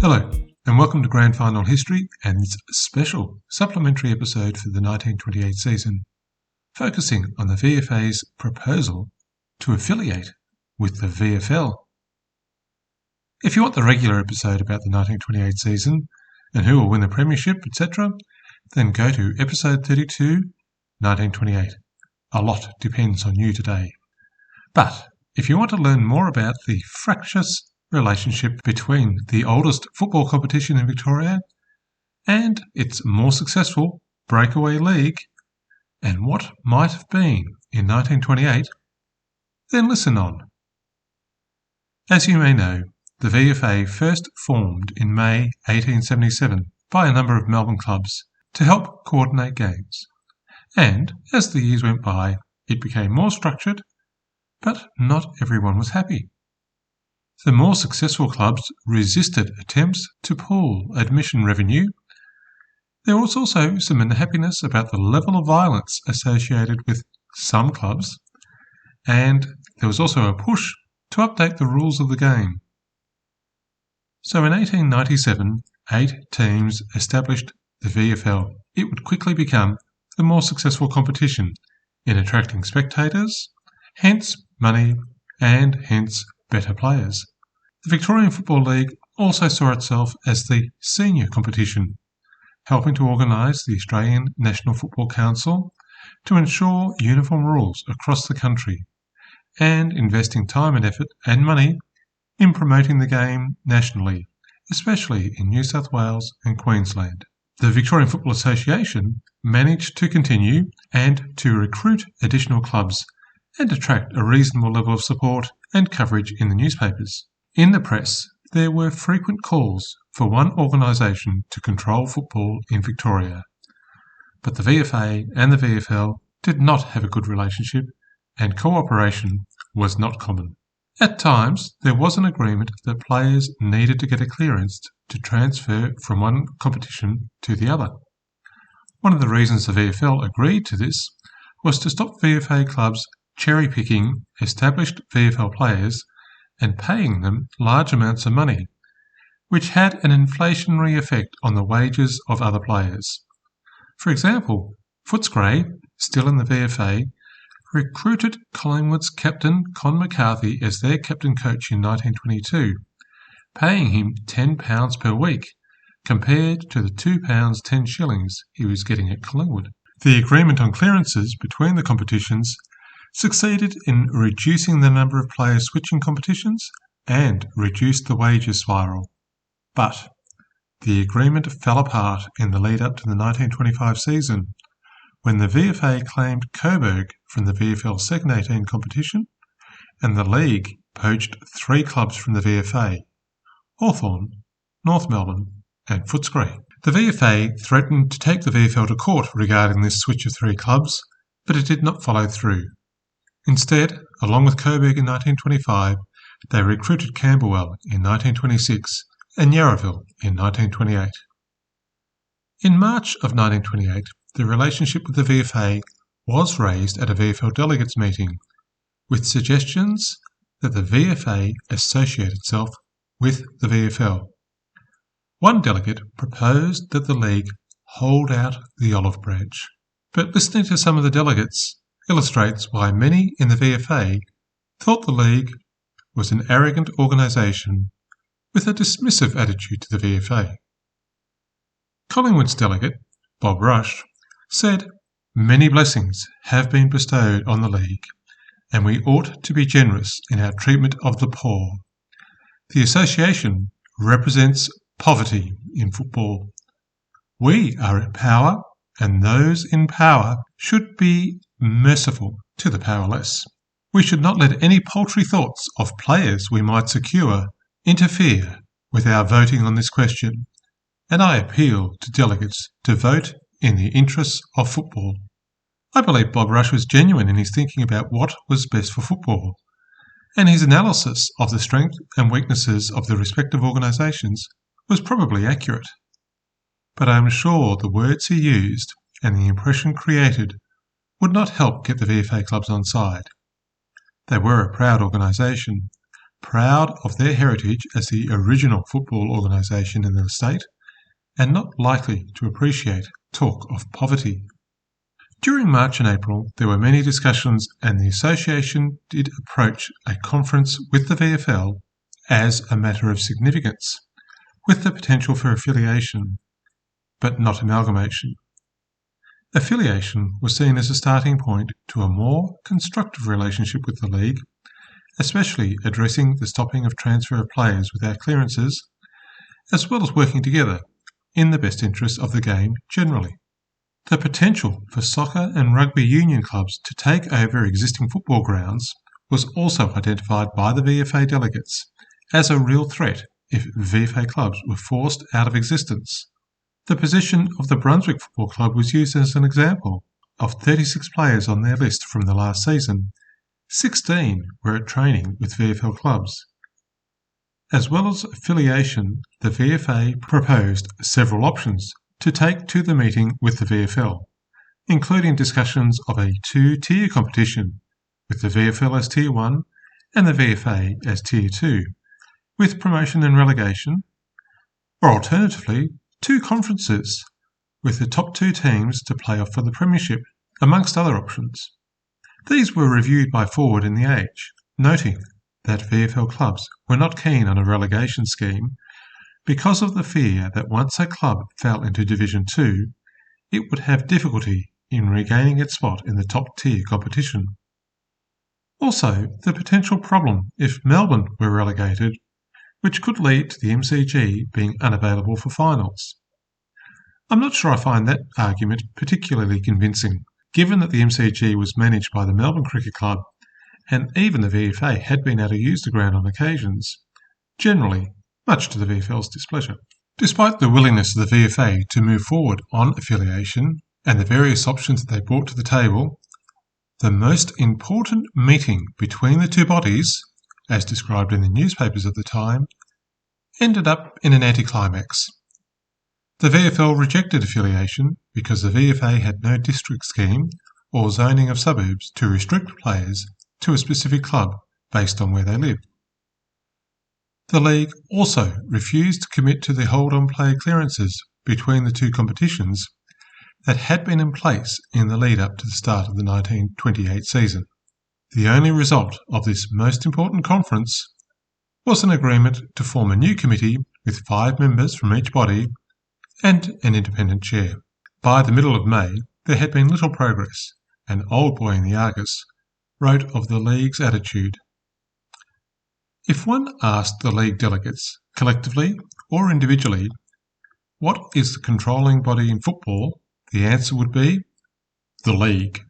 Hello, and welcome to Grand Final History and this special supplementary episode for the 1928 season, focusing on the VFA's proposal to affiliate with the VFL. If you want the regular episode about the 1928 season and who will win the premiership, etc., then go to episode 32, 1928. A lot depends on you today. But if you want to learn more about the fractious relationship between the oldest football competition in Victoria and its more successful breakaway league, and what might have been in 1928, then listen on. As you may know, the VFA first formed in May 1877 by a number of Melbourne clubs to help coordinate games, and as the years went by, it became more structured, but not everyone was happy. The more successful clubs resisted attempts to pool admission revenue. There was also some unhappiness about the level of violence associated with some clubs, and there was also a push to update the rules of the game. So in 1897, 8 teams established the VFL. It would quickly become the more successful competition in attracting spectators, hence money, and hence better players. The Victorian Football League also saw itself as the senior competition, helping to organise the Australian National Football Council to ensure uniform rules across the country, and investing time and effort and money in promoting the game nationally, especially in New South Wales and Queensland. The Victorian Football Association managed to continue and to recruit additional clubs and attract a reasonable level of support and coverage in the newspapers. In the press, there were frequent calls for one organisation to control football in Victoria, but the VFA and the VFL did not have a good relationship, and cooperation was not common. At times, there was an agreement that players needed to get a clearance to transfer from one competition to the other. One of the reasons the VFL agreed to this was to stop VFA clubs cherry-picking established VFL players and paying them large amounts of money, which had an inflationary effect on the wages of other players. For example, Footscray, still in the VFA, recruited Collingwood's captain Con McCarthy as their captain coach in 1922, paying him £10 per week, compared to the £2 10 shillings he was getting at Collingwood. The agreement on clearances between the competitions succeeded in reducing the number of players switching competitions and reduced the wages spiral. But the agreement fell apart in the lead-up to the 1925 season, when the VFA claimed Coburg from the VFL Second 18 competition, and the league poached 3 clubs from the VFA: Hawthorn, North Melbourne and Footscray. The VFA threatened to take the VFL to court regarding this switch of 3 clubs, but it did not follow through. Instead, along with Coburg in 1925, they recruited Camberwell in 1926 and Yarraville in 1928. In March of 1928, the relationship with the VFA was raised at a VFL delegates meeting, with suggestions that the VFA associate itself with the VFL. One delegate proposed that the league hold out the olive branch, but listening to some of the delegates illustrates why many in the VFA thought the league was an arrogant organisation with a dismissive attitude to the VFA. Collingwood's delegate, Bob Rush, said, "Many blessings have been bestowed on the league, and we ought to be generous in our treatment of the poor. The association represents poverty in football. We are in power, and those in power should be merciful to the powerless. We should not let any paltry thoughts of players we might secure interfere with our voting on this question, and I appeal to delegates to vote in the interests of football." I believe Bob Rush was genuine in his thinking about what was best for football, and his analysis of the strengths and weaknesses of the respective organisations was probably accurate. But I am sure the words he used and the impression created would not help get the VFA clubs on side. They were a proud organisation, proud of their heritage as the original football organisation in the state, and not likely to appreciate talk of poverty. During March and April, there were many discussions, and the association did approach a conference with the VFL as a matter of significance, with the potential for affiliation, but not amalgamation. Affiliation was seen as a starting point to a more constructive relationship with the league, especially addressing the stopping of transfer of players without clearances, as well as working together in the best interest of the game generally. The potential for soccer and rugby union clubs to take over existing football grounds was also identified by the VFA delegates as a real threat if VFA clubs were forced out of existence. The position of the Brunswick Football Club was used as an example. Of 36 players on their list from the last season, 16 were at training with VFL clubs. As well as affiliation, the VFA proposed several options to take to the meeting with the VFL, including discussions of a two-tier competition, with the VFL as Tier 1 and the VFA as Tier 2, with promotion and relegation, or alternatively, 2 conferences, with the top 2 teams to play off for the Premiership, amongst other options. These were reviewed by Forward in the Age, noting that VFL clubs were not keen on a relegation scheme because of the fear that once a club fell into Division 2, it would have difficulty in regaining its spot in the top-tier competition. Also, the potential problem if Melbourne were relegated, which could lead to the MCG being unavailable for finals. I'm not sure I find that argument particularly convincing, given that the MCG was managed by the Melbourne Cricket Club, and even the VFA had been able to use the ground on occasions, generally much to the VFL's displeasure. Despite the willingness of the VFA to move forward on affiliation and the various options that they brought to the table, the most important meeting between the two bodies, as described in the newspapers at the time, ended up in an anticlimax. The VFL rejected affiliation because the VFA had no district scheme or zoning of suburbs to restrict players to a specific club based on where they lived. The league also refused to commit to the hold-on player clearances between the 2 competitions that had been in place in the lead-up to the start of the 1928 season. The only result of this most important conference was an agreement to form a new committee with 5 members from each body and an independent chair. By the middle of May, there had been little progress, and Old Boy in the Argus wrote of the league's attitude. If one asked the league delegates, collectively or individually, what is the controlling body in football, the answer would be, the league.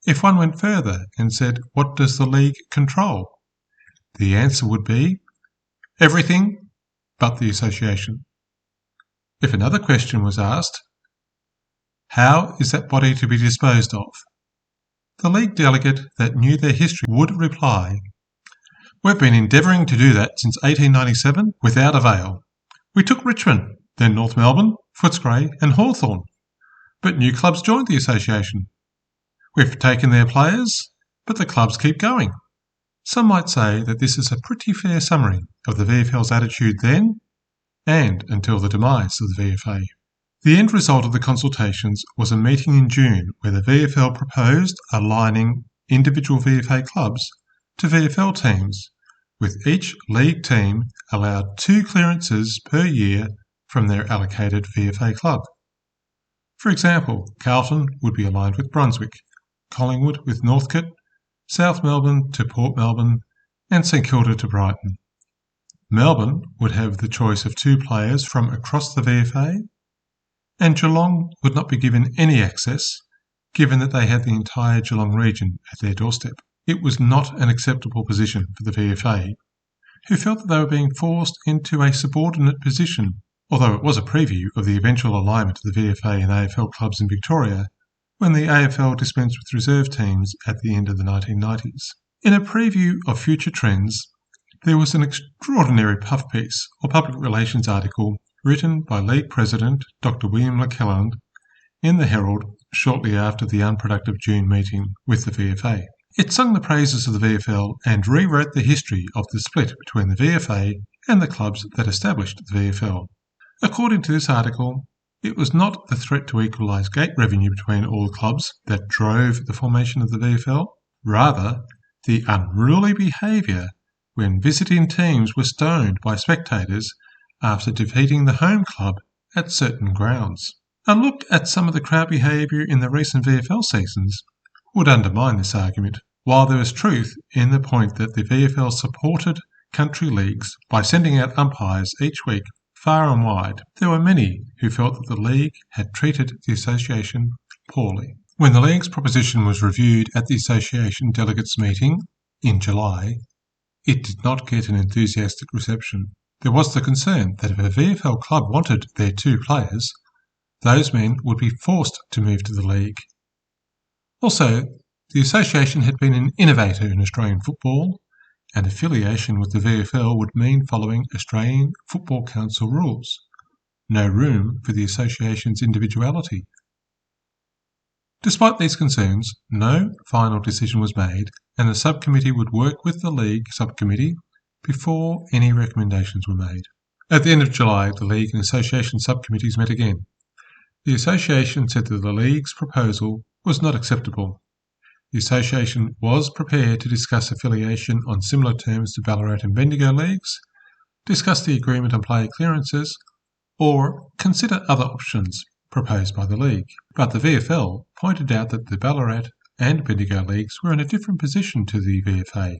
If one went further and said, what does the league control? The answer would be, everything but the association. If another question was asked, how is that body to be disposed of? The league delegate that knew their history would reply, we've been endeavouring to do that since 1897 without avail. We took Richmond, then North Melbourne, Footscray and Hawthorn, but new clubs joined the association. We've taken their players, but the clubs keep going. Some might say that this is a pretty fair summary of the VFL's attitude then and until the demise of the VFA. The end result of the consultations was a meeting in June where the VFL proposed aligning individual VFA clubs to VFL teams, with each league team allowed 2 clearances per year from their allocated VFA club. For example, Carlton would be aligned with Brunswick, Collingwood with Northcote, South Melbourne to Port Melbourne, and St Kilda to Brighton. Melbourne would have the choice of 2 players from across the VFA, and Geelong would not be given any access, given that they had the entire Geelong region at their doorstep. It was not an acceptable position for the VFA, who felt that they were being forced into a subordinate position, although it was a preview of the eventual alignment of the VFA and AFL clubs in Victoria when the AFL dispensed with reserve teams at the end of the 1990s. In a preview of future trends, there was an extraordinary puff piece or public relations article written by League President Dr. William McKelland in the Herald shortly after the unproductive June meeting with the VFA. It sung the praises of the VFL and rewrote the history of the split between the VFA and the clubs that established the VFL. According to this article, it was not the threat to equalise gate revenue between all clubs that drove the formation of the VFL, rather the unruly behaviour when visiting teams were stoned by spectators after defeating the home club at certain grounds. A look at some of the crowd behaviour in the recent VFL seasons would undermine this argument. While there was truth in the point that the VFL supported country leagues by sending out umpires each week far and wide, there were many who felt that the league had treated the association poorly. When the league's proposition was reviewed at the association delegates meeting in July, it did not get an enthusiastic reception. There was the concern that if a VFL club wanted their 2 players, those men would be forced to move to the league. Also, the association had been an innovator in Australian football, and affiliation with the VFL would mean following Australian Football Council rules. No room for the association's individuality. Despite these concerns, no final decision was made, and the subcommittee would work with the league subcommittee before any recommendations were made. At the end of July, the league and association subcommittees met again. The association said that the league's proposal was not acceptable. The association was prepared to discuss affiliation on similar terms to Ballarat and Bendigo leagues, discuss the agreement on player clearances, or consider other options proposed by the league. But the VFL pointed out that the Ballarat and Bendigo leagues were in a different position to the VFA,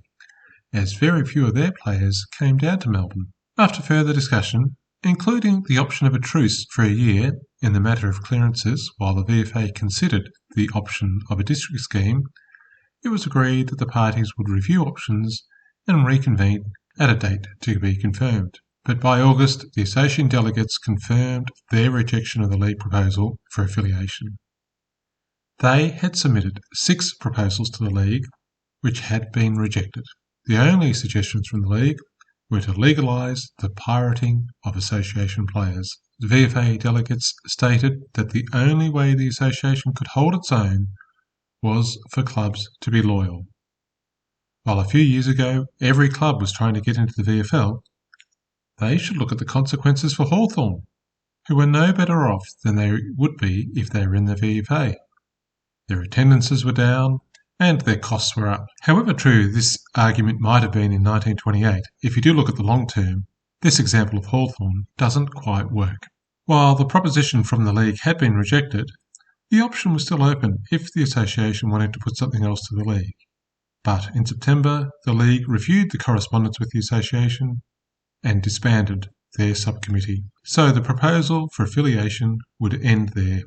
as very few of their players came down to Melbourne. After further discussion, including the option of a truce for a year in the matter of clearances while the VFA considered the option of a district scheme, it was agreed that the parties would review options and reconvene at a date to be confirmed. But by August, the association delegates confirmed their rejection of the league proposal for affiliation. They had submitted 6 proposals to the league, which had been rejected. The only suggestions from the league were to legalise the pirating of association players. The VFA delegates stated that the only way the association could hold its own was for clubs to be loyal. While a few years ago every club was trying to get into the VFL, they should look at the consequences for Hawthorn, who were no better off than they would be if they were in the VFA. Their attendances were down and their costs were up. However true this argument might have been in 1928, if you do look at the long term, this example of Hawthorn doesn't quite work. While the proposition from the league had been rejected, the option was still open if the association wanted to put something else to the league. But in September, the league reviewed the correspondence with the association and disbanded their subcommittee. So the proposal for affiliation would end there.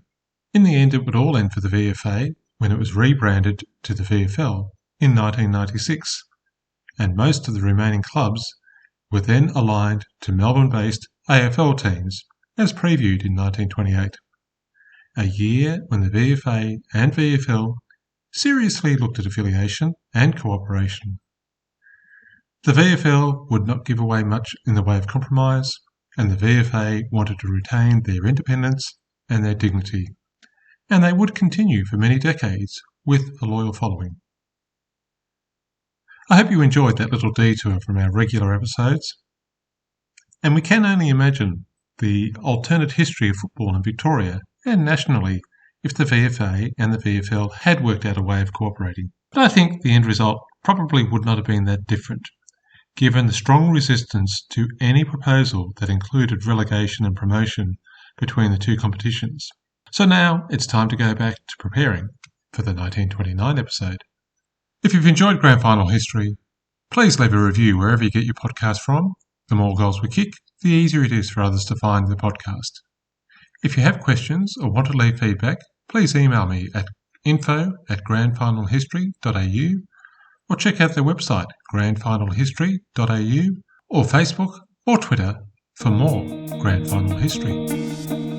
In the end, it would all end for the VFA when it was rebranded to the VFL in 1996, and most of the remaining clubs were then aligned to Melbourne-based AFL teams, as previewed in 1928. A year when the VFA and VFL seriously looked at affiliation and cooperation. The VFL would not give away much in the way of compromise, and the VFA wanted to retain their independence and their dignity, and they would continue for many decades with a loyal following. I hope you enjoyed that little detour from our regular episodes, and we can only imagine the alternate history of football in Victoria and nationally if the VFA and the VFL had worked out a way of cooperating. But I think the end result probably would not have been that different, given the strong resistance to any proposal that included relegation and promotion between the 2 competitions. So now it's time to go back to preparing for the 1929 episode. If you've enjoyed Grand Final history, please leave a review wherever you get your podcast from. The more goals we kick, the easier it is for others to find the podcast. If you have questions or want to leave feedback, please email me at info@grandfinalhistory.au or check out their website, grandfinalhistory.au, or Facebook or Twitter for more Grand Final history.